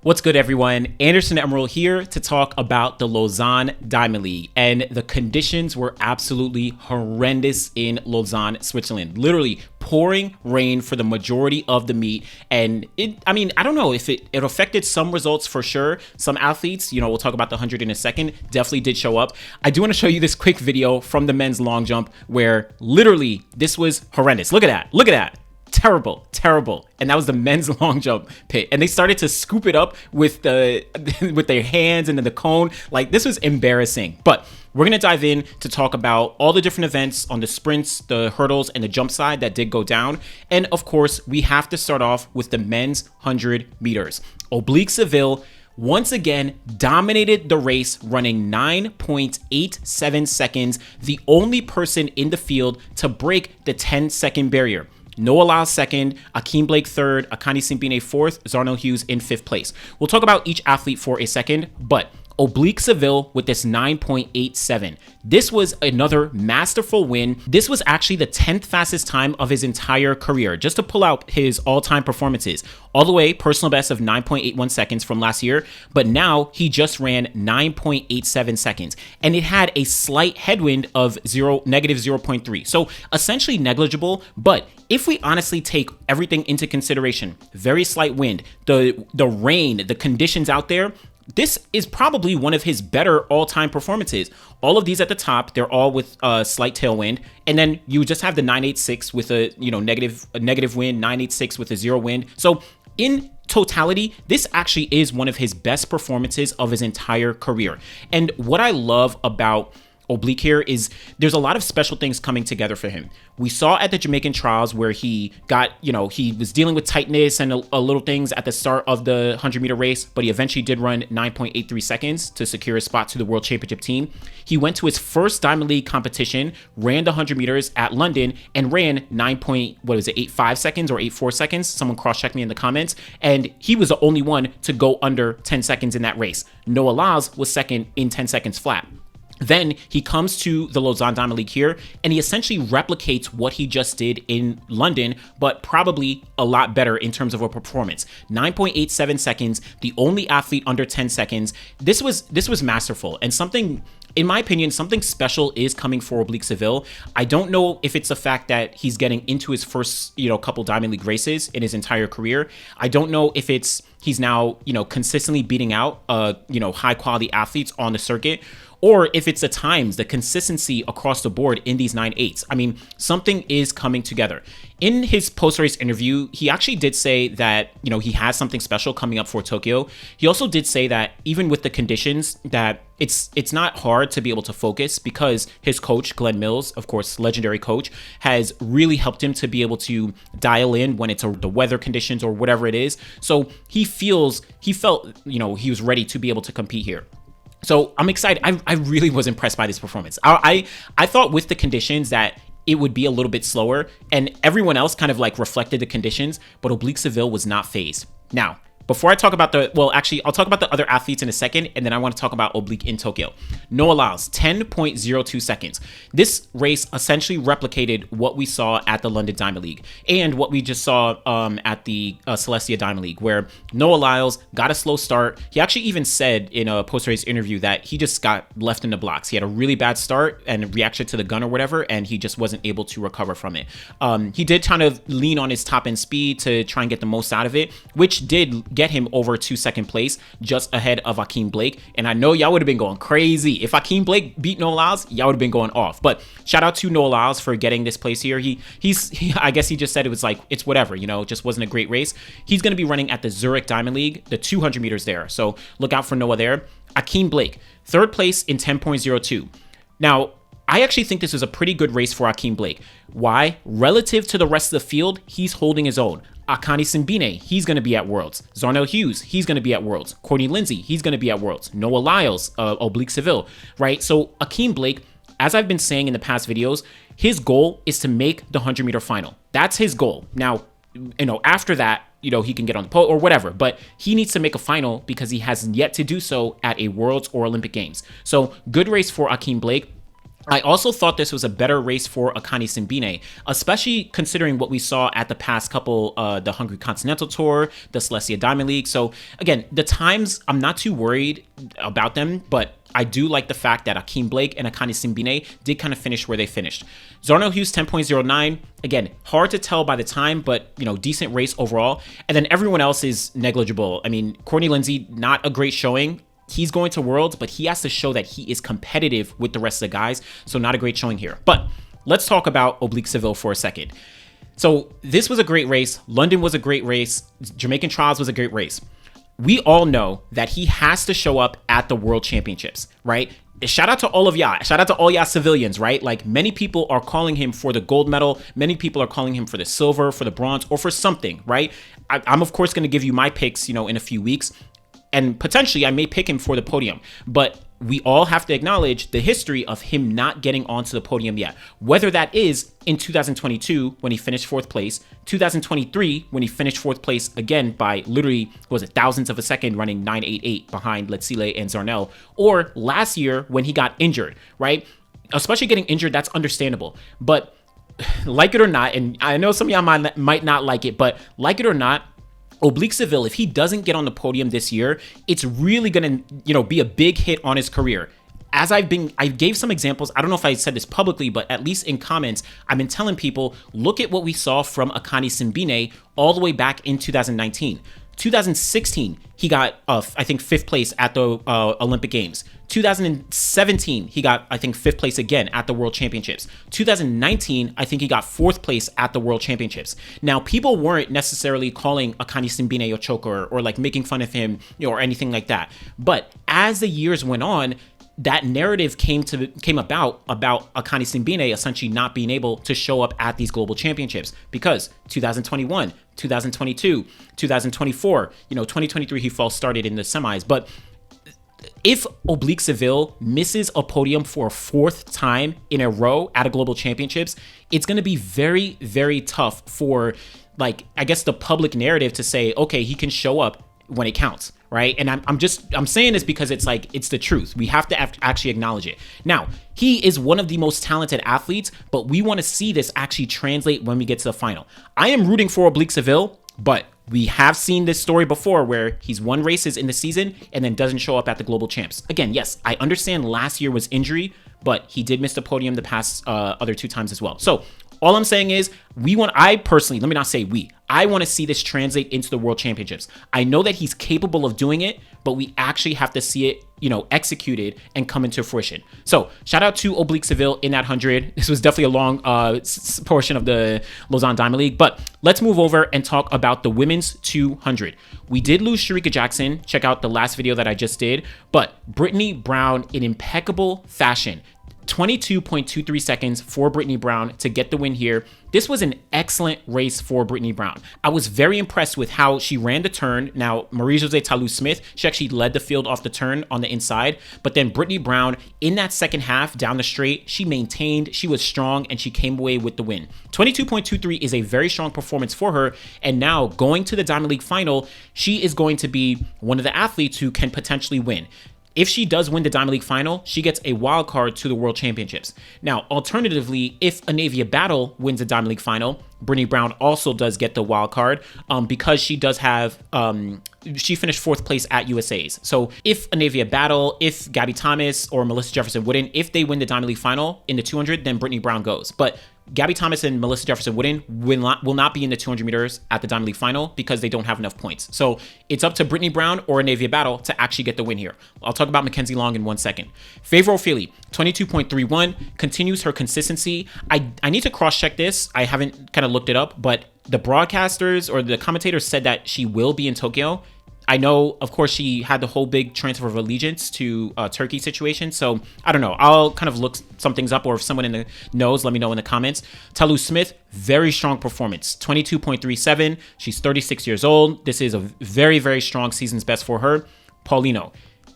What's good, everyone? Anderson Emerald here to talk about the Lausanne Diamond League. And the conditions were absolutely horrendous in Lausanne, Switzerland. Literally pouring rain for the majority of the meet. And I don't know if it affected some results for sure. Some athletes, we'll talk about the 100 in a second, definitely did show up. I do want to show you this quick video from the men's long jump where literally this was horrendous. Look at that. Look at that. Terrible. And that was the men's long jump pit. And they started to scoop it up with their hands and then the cone. Like, this was embarrassing. But we're going to dive in to talk about all the different events on the sprints, the hurdles, and the jump side that did go down. And of course, we have to start off with the men's 100 meters. Oblique Seville once again dominated the race, running 9.87 seconds, the only person in the field to break the 10-second barrier. Noah Lyles second, Akeem Blake third, Akani Simbine fourth, Zarnell Hughes in fifth place. We'll talk about each athlete for a second, but Oblique Seville with this 9.87. This was another masterful win. This was actually the 10th fastest time of his entire career. Just to pull out his all-time performances. All the way, personal best of 9.81 seconds from last year, but now he just ran 9.87 seconds. And it had a slight headwind of negative 0.3. So essentially negligible, but if we honestly take everything into consideration, very slight wind, the rain, the conditions out there, this is probably one of his better all-time performances. All of these at the top, they're all with a slight tailwind. And then you just have the 986 with a negative wind, 986 with a zero wind. So in totality, this actually is one of his best performances of his entire career. And what I love about Oblique here is there's a lot of special things coming together for him. We saw at the Jamaican trials where he got, he was dealing with tightness and a little things at the start of the 100-meter race, but he eventually did run 9.83 seconds to secure a spot to the World Championship team. He went to his first Diamond League competition, ran the 100 meters at London, and ran 85 seconds or 84 seconds. Someone cross-check me in the comments. And he was the only one to go under 10 seconds in that race. Noah Lyles was second in 10 seconds flat. Then he comes to the Lausanne Diamond League here, and he essentially replicates what he just did in London, but probably a lot better in terms of a performance. 9.87 seconds, the only athlete under 10 seconds. This was masterful, and something, in my opinion, something special is coming for Oblique Seville. I don't know if it's the fact that he's getting into his first, couple Diamond League races in his entire career. I don't know if he's now, consistently beating out, high quality athletes on the circuit, or if it's the times, the consistency across the board in these 9.8s. I mean, something is coming together. In his post-race interview, he actually did say that, he has something special coming up for Tokyo. He also did say that even with the conditions, that it's not hard to be able to focus because his coach, Glenn Mills, of course, legendary coach, has really helped him to be able to dial in when it's the weather conditions or whatever it is. So he felt, he was ready to be able to compete here. So I'm excited. I really was impressed by this performance. I thought with the conditions that it would be a little bit slower, and everyone else kind of reflected the conditions, but Oblique Seville was not phased. Now, before I talk about I'll talk about the other athletes in a second, and then I want to talk about Oblique in Tokyo. Noah Lyles, 10.02 seconds. This race essentially replicated what we saw at the London Diamond League and what we just saw at the Celestia Diamond League, where Noah Lyles got a slow start. He actually even said in a post-race interview that he just got left in the blocks. He had a really bad start and reaction to the gun or whatever, and he just wasn't able to recover from it. He did kind of lean on his top-end speed to try and get the most out of it, which did get him over to second place, just ahead of Akeem Blake. And I know y'all would have been going crazy. If Akeem Blake beat Noah Lyles, y'all would have been going off. But shout out to Noah Lyles for getting this place here. I guess he just said it was it's whatever, just wasn't a great race. He's going to be running at the Zurich Diamond League, the 200 meters there. So look out for Noah there. Akeem Blake, third place in 10.02. Now, I actually think this is a pretty good race for Akeem Blake. Why? Relative to the rest of the field, he's holding his own. Akani Simbine, he's going to be at Worlds. Zarnell Hughes, he's going to be at Worlds. Courtney Lindsay, he's going to be at Worlds. Noah Lyles, Oblique Seville, right? So Akeem Blake, as I've been saying in the past videos, his goal is to make the 100-meter final. That's his goal. Now, after that, he can get on the pole or whatever, but he needs to make a final because he has yet to do so at a Worlds or Olympic Games. So good race for Akeem Blake. I also thought this was a better race for Akani Simbine, especially considering what we saw at the past couple, the Hungary Continental Tour, the Celestia Diamond League. So again, the times, I'm not too worried about them, but I do like the fact that Akeem Blake and Akani Simbine did kind of finish where they finished. Zarnell Hughes 10.09, again, hard to tell by the time, but decent race overall. And then everyone else is negligible. I mean, Courtney Lindsay, not a great showing. He's going to Worlds, but he has to show that he is competitive with the rest of the guys. So not a great showing here. But let's talk about Oblique Seville for a second. So this was a great race. London was a great race. Jamaican Trials was a great race. We all know that he has to show up at the World Championships, right? Shout out to all of y'all. Shout out to all y'all civilians, right? Like, many people are calling him for the gold medal. Many people are calling him for the silver, for the bronze, or for something, right? I'm of course going to give you my picks, in a few weeks. And potentially I may pick him for the podium, but we all have to acknowledge the history of him not getting onto the podium yet. Whether that is in 2022 when he finished 4th place, 2023 when he finished 4th place again by literally, thousandths of a second, running 9.88 behind Letsile and Zarnell, or last year when he got injured, right? Especially getting injured, that's understandable. But like it or not, and I know some of y'all might not like it, but like it or not, Oblique Seville, if he doesn't get on the podium this year, it's really going to, be a big hit on his career. As I gave some examples. I don't know if I said this publicly, but at least in comments, I've been telling people, look at what we saw from Akani Simbine all the way back in 2019. 2016, he got, I think, 5th place at the Olympic Games. 2017, he got, I think, 5th place again at the World Championships. 2019, I think he got 4th place at the World Championships. Now, people weren't necessarily calling Akani Simbine a choker or like making fun of him, or anything like that. But as the years went on, that narrative came about Akani Simbine essentially not being able to show up at these global championships because 2021, 2022, 2024, 2023, he false started in the semis. But if Oblique Seville misses a podium for a 4th time in a row at a global championships, it's going to be very, very tough for, like, I guess the public narrative to say, okay, he can show up when it counts. Right. And I'm saying this because it's the truth. We have to actually acknowledge it. Now, he is one of the most talented athletes, but we want to see this actually translate when we get to the final. I am rooting for Oblique Seville, but we have seen this story before where he's won races in the season and then doesn't show up at the global champs. Again, yes, I understand last year was injury, but he did miss the podium the past other 2 times as well. So all I'm saying is I personally, let me not say we, I want to see this translate into the World Championships. I know that he's capable of doing it, but we actually have to see it, executed and come into fruition. So shout out to Oblique Seville in that 100. This was definitely a long portion of the Lausanne Diamond League, but let's move over and talk about the women's 200. We did lose Sharika Jackson. Check out the last video that I just did, but Brittany Brown in impeccable fashion. 22.23 seconds for Brittany Brown to get the win here. This was an excellent race for Brittany Brown. I was very impressed with how she ran the turn. Now, Marie-Josée Talou-Smith, she actually led the field off the turn on the inside, but then Brittany Brown, in that second half down the straight, she maintained, she was strong, and she came away with the win. 22.23 is a very strong performance for her, and now going to the Diamond League final, she is going to be one of the athletes who can potentially win. If she does win the Diamond League final, she gets a wild card to the World Championships. Now, alternatively, if Anavia Battle wins the Diamond League final, Brittany Brown also does get the wild card because she does have, she finished 4th place at USA's. So if Anavia Battle, if Gabby Thomas or Melissa Jefferson Wooden, if they win the Diamond League final in the 200, then Brittany Brown goes. But Gabby Thomas and Melissa Jefferson Wooden will not be in the 200 meters at the Diamond League final because they don't have enough points. So it's up to Brittany Brown or Anavia Battle to actually get the win here. I'll talk about Mackenzie Long in 1 second. Favor O'Feely, 22.31, continues her consistency. I need to cross-check this. I haven't kind of looked it up, but the broadcasters or the commentators said that she will be in Tokyo. I know, of course, she had the whole big transfer of allegiance to Turkey situation. So I don't know. I'll kind of look some things up, or if someone in the knows, let me know in the comments. Talou-Smith, very strong performance, 22.37. She's 36 years old. This is a very, very strong season's best for her. Paulino,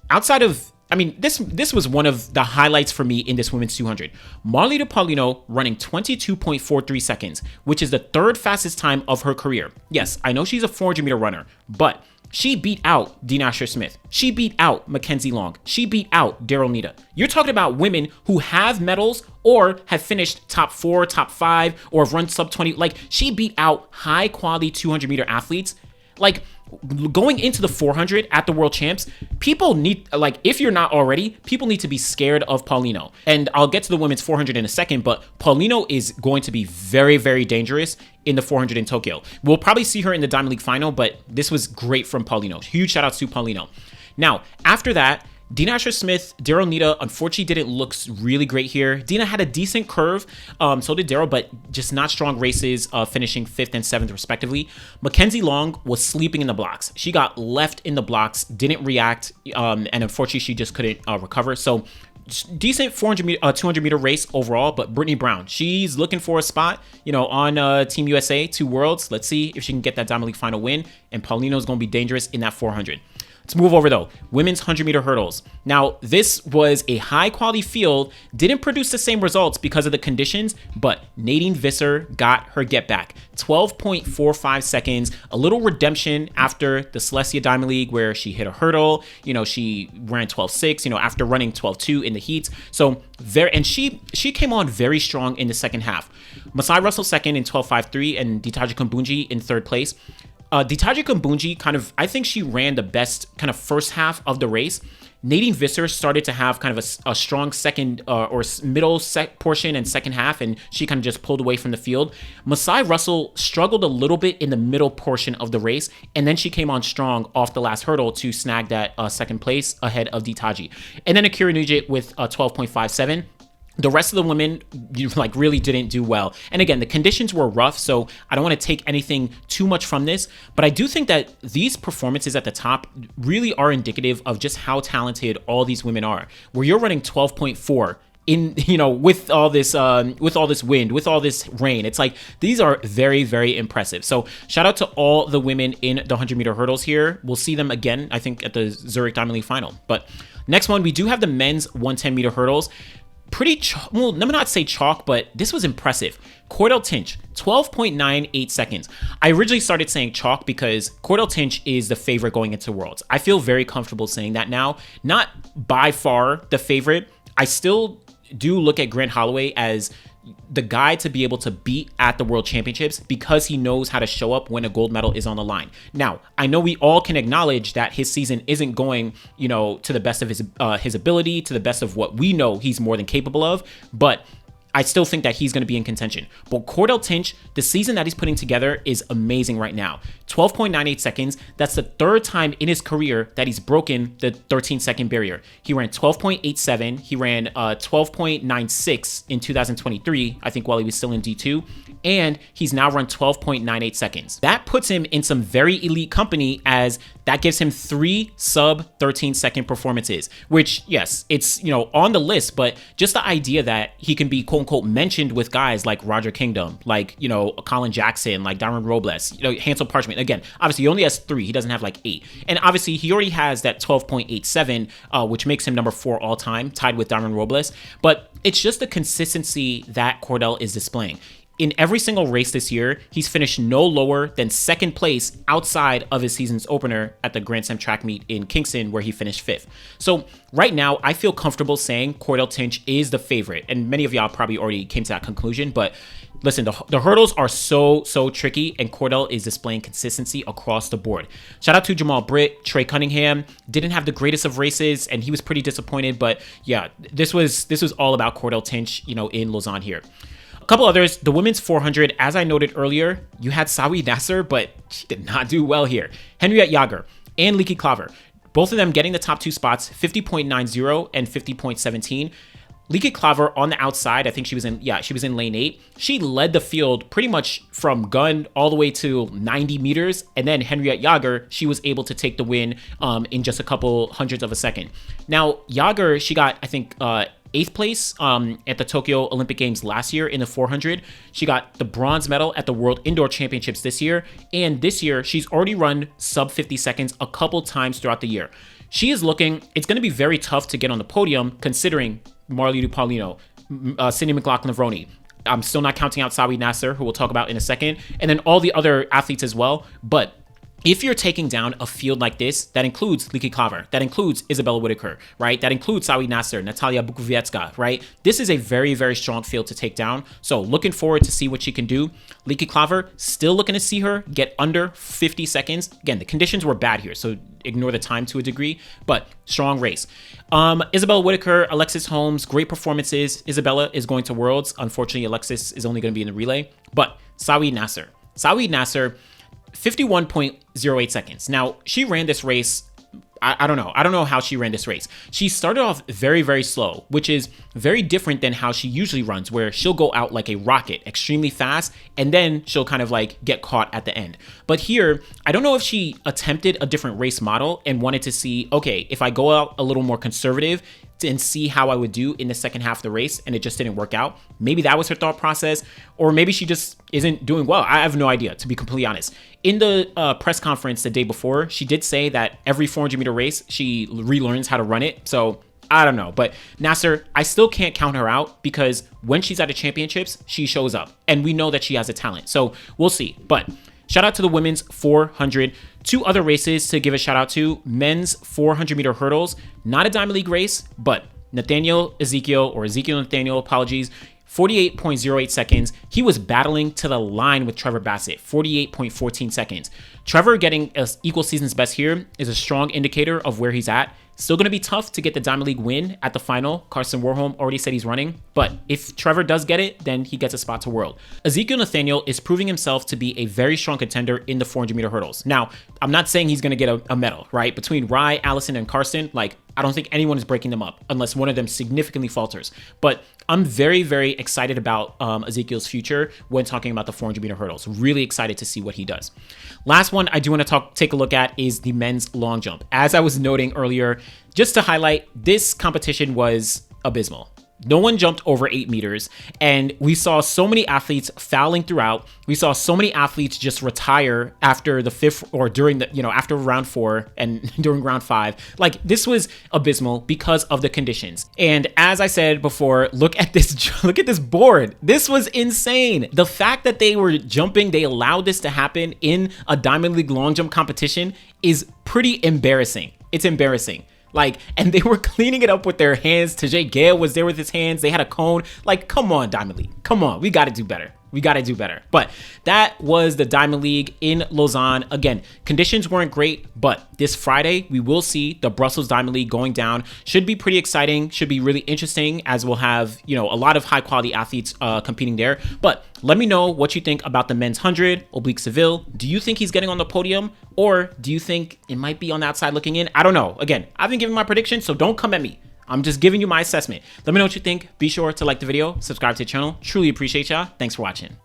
outside of, I mean, this was one of the highlights for me in this women's 200. Marlita Paulino running 22.43 seconds, which is the 3rd fastest time of her career. Yes, I know she's a 400 meter runner, but She beat out Dean Asher-Smith. She beat out Mackenzie Long. She beat out Daryl Nita. You're talking about women who have medals or have finished top 4, top 5, or have run sub 20. Like, she beat out high quality 200 meter athletes. Like, going into the 400 at the world champs, people need, like, if you're not already, people need to be scared of Paulino. And I'll get to the women's 400 in a second, but Paulino is going to be very, very dangerous in the 400 in Tokyo. We'll probably see her in the Diamond League final, but this was great from Paulino. Huge shout outs to Paulino. Now, after that, Dean Asher-Smith, Daryl Nita, unfortunately didn't look really great here. Dina had a decent curve, so did Daryl, but just not strong races, finishing 5th and 7th respectively. Mackenzie Long was sleeping in the blocks. She got left in the blocks, didn't react, and unfortunately she just couldn't recover. So decent 200 meter race overall, but Brittany Brown, she's looking for a spot, on Team USA 2 Worlds. Let's see if she can get that Diamond League final win, and Paulino's going to be dangerous in that 400. Let's move over though. Women's 100 meter hurdles. Now, this was a high quality field, didn't produce the same results because of the conditions, but Nadine Visser got her get back. 12.45 seconds, a little redemption after the Celestia Diamond League where she hit a hurdle. She ran 12.6, after running 12.2 in the heats. So and she came on very strong in the second half. Masai Russell second in 12.53 and Ditaji Kumbunji in third place. Ditaji Kumbunji I think she ran the best kind of first half of the race. Nadine Visser started to have kind of a strong second or middle portion and second half, and she kind of just pulled away from the field. Masai Russell struggled a little bit in the middle portion of the race, and then she came on strong off the last hurdle to snag that second place ahead of Ditaji. And then Akira Nugent with 12.57. The rest of the women really didn't do well. And again, the conditions were rough, so I don't want to take anything too much from this, but I do think that these performances at the top really are indicative of just how talented all these women are. Where you're running 12.4 in, with all this wind, with all this rain, it's like these are very, very impressive. So shout out to all the women in the 100 meter hurdles here. We'll see them again, I think, at the Zurich Diamond League final. But next one, we do have the men's 110 meter hurdles. Let me not say chalk, but this was impressive. Cordell Tinch, 12.98 seconds. I originally started saying chalk because Cordell Tinch is the favorite going into Worlds. I feel very comfortable saying that now. Not by far the favorite. I still do look at Grant Holloway as the guy to be able to beat at the World Championships because he knows how to show up when a gold medal is on the line. Now, I know we all can acknowledge that his season isn't going, to the best of his ability, to the best of what we know he's more than capable of, but I still think that he's going to be in contention. But Cordell Tinch, the season that he's putting together is amazing right now. 12.98 seconds. That's the third time in his career that he's broken the 13-second barrier. He ran 12.87. He ran 12.96 in 2023, I think, while he was still in D2. And he's now run 12.98 seconds. That puts him in some very elite company, as that gives him 3 sub 13-second performances, which, yes, it's, on the list, but just the idea that he can be quote unquote mentioned with guys like Roger Kingdom, like, Colin Jackson, like Darren Robles, Hansel Parchment. Again, obviously he only has 3. He doesn't have like 8. And obviously he already has that 12.87, which makes him number 4 all time, tied with Darren Robles. But it's just the consistency that Cordell is displaying. In every single race this year, he's finished no lower than second place outside of his season's opener at the Grand Slam track meet in Kingston, where he finished 5th. So right now, I feel comfortable saying Cordell Tinch is the favorite. And many of y'all probably already came to that conclusion. But listen, the hurdles are so tricky, and Cordell is displaying consistency across the board. Shout out to Jamal Britt. Trey Cunningham didn't have the greatest of races, and he was pretty disappointed. But yeah, this was all about Cordell Tinch, in Lausanne here. A couple others, the women's 400, as I noted earlier, you had Sawi Nasser, but she did not do well here. Henriette Jager and Leaky Klaver, both of them getting the top 2 spots, 50.90 and 50.17. Leaky Klaver on the outside, I think she was in lane 8. She led the field pretty much from gun all the way to 90 meters. And then Henriette Jager, she was able to take the win in just a couple hundredths of a second. Now, Jager, she got, I think, 8th place at the Tokyo Olympic Games last year in the 400. She got the bronze medal at the World Indoor Championships this year. And this year, she's already run sub 50 seconds a couple times throughout the year. She is it's going to be very tough to get on the podium considering Marley DuPaulino, Cindy McLaughlin-Vroni. I'm still not counting out Sawi Nasser, who we'll talk about in a second, and then all the other athletes as well. But if you're taking down a field like this, that includes Leaky Klaver, that includes Isabella Whitaker, right? That includes Sawi Nasser, Natalia Bukowiecka, right? This is a very, very strong field to take down. So looking forward to see what she can do. Leaky Klaver, still looking to see her get under 50 seconds. Again, the conditions were bad here, so ignore the time to a degree, but strong race. Isabella Whitaker, Alexis Holmes, great performances. Isabella is going to Worlds. Unfortunately, Alexis is only going to be in the relay. But Sawi Nasser, 51.08 seconds. Now, she ran this race. I don't know. I don't know how she ran this race. She started off very, very slow, which is very different than how she usually runs, where she'll go out like a rocket, extremely fast, and then she'll kind of like get caught at the end. But here, I don't know if she attempted a different race model and wanted to see, okay, if I go out a little more conservative and see how I would do in the second half of the race, and it just didn't work out. Maybe that was her thought process, or maybe she just isn't doing well. I have no idea, to be completely honest. In the press conference the day before, she did say that every 400-meter race, she relearns how to run it. So I don't know. But Nasser, I still can't count her out, because when she's at the championships, she shows up. And we know that she has a talent. So we'll see. But shout out to the women's 400. Two other races to give a shout out to. Men's 400-meter hurdles. Not a Diamond League race, but Ezekiel Nathaniel, apologies, 48.08 seconds. He was battling to the line with Trevor Bassett, 48.14 seconds. Trevor getting an equal season's best here is a strong indicator of where he's at. Still going to be tough to get the Diamond League win at the final. Carson Warholm already said he's running, but if Trevor does get it, then he gets a spot to World. Ezekiel Nathaniel is proving himself to be a very strong contender in the 400-meter hurdles. Now, I'm not saying he's going to get a medal, right? Between Rye, Allison, and Carson, like, I don't think anyone is breaking them up unless one of them significantly falters. But I'm very, very excited about Ezekiel's future when talking about the 400-meter hurdles. Really excited to see what he does. Last one I do want to take a look at is the men's long jump. As I was noting earlier, just to highlight, this competition was abysmal. No one jumped over 8 meters, and we saw so many athletes fouling throughout. We saw so many athletes just retire after the fifth, or during the, after round 4 and during round 5. Like, this was abysmal because of the conditions. And as I said before, look at this board. This was insane. The fact that they were jumping, they allowed this to happen in a Diamond League long jump competition is pretty embarrassing. It's embarrassing. Like, and they were cleaning it up with their hands. Tajay Gale was there with his hands. They had a cone. Like, come on, Diamond League. Come on. We got to do better. We got to do better. But that was the Diamond League in Lausanne. Again, conditions weren't great, but this Friday, we will see the Brussels Diamond League going down. Should be pretty exciting. Should be really interesting, as we'll have, a lot of high quality athletes competing there. But let me know what you think about the men's 100, Oblique Seville. Do you think he's getting on the podium, or do you think it might be on the outside looking in? I don't know. Again, I haven't given my prediction, so don't come at me. I'm just giving you my assessment. Let me know what you think. Be sure to like the video, subscribe to the channel. Truly appreciate y'all. Thanks for watching.